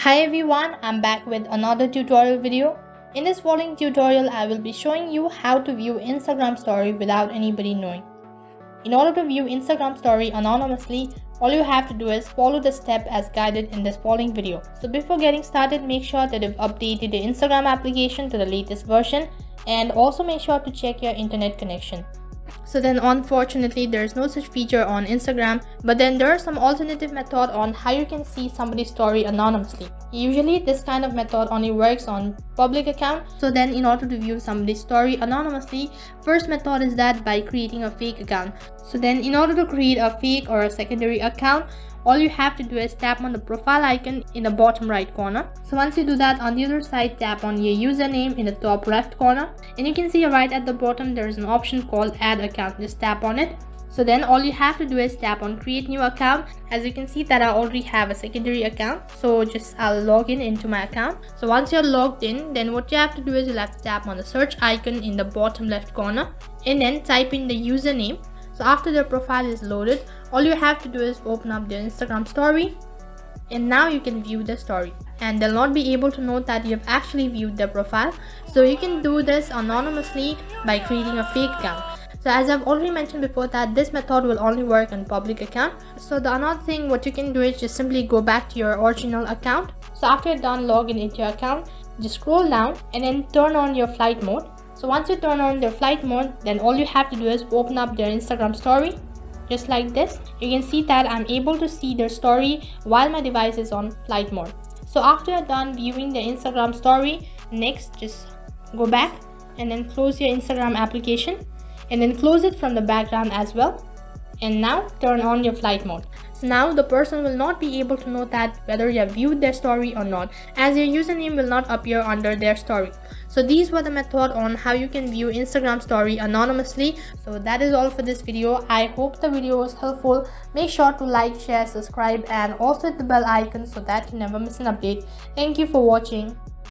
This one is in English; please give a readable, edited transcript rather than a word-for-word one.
Hi everyone, I'm back with another tutorial video. In this following tutorial, I will be showing you how to view Instagram story without anybody knowing. In order to view Instagram story anonymously, all you have to do is follow the step as guided in this following video. So before getting started, make sure that you've updated the Instagram application to the latest version and also make sure to check your internet connection. So then unfortunately there is no such feature on Instagram, but then there are some alternative method on how you can see somebody's story anonymously. Usually this kind of method only works on public account. So then in order to view somebody's story anonymously, first method is that by creating a fake account. So then in order to create a fake or a secondary account, all you have to do is tap on the profile icon in the bottom right corner. So once you do that, on the other side, tap on your username in the top left corner, and you can see right at the bottom there is an option called add account. Just tap on it. So then all you have to do is tap on create new account. As you can see that I already have a secondary account, so I'll log in into my account. So once you're logged in, then what you have to do is you'll have to tap on the search icon in the bottom left corner and then type in the username. So after their profile is loaded, all you have to do is open up their Instagram story, and now you can view the story, and they'll not be able to know that you have actually viewed their profile. So you can do this anonymously by creating a fake account. So as I've already mentioned before that this method will only work on public account. So the another thing what you can do is just simply go back to your original account. So after you're done logging into your account, just scroll down and then turn on your flight mode. So once you turn on their flight mode, then all you have to do is open up their Instagram story. Just like this, you can see that I'm able to see their story while my device is on flight mode. So after you're done viewing the Instagram story, next just go back and then close your Instagram application and then close it from the background as well. And now turn on your flight mode. So now the person will not be able to know that whether you have viewed their story or not, as your username will not appear under their story. So these were the method on how you can view Instagram story anonymously. So that is all for this video. I hope the video was helpful. Make sure to like, share, subscribe and also hit the bell icon so that you never miss an update. Thank you for watching.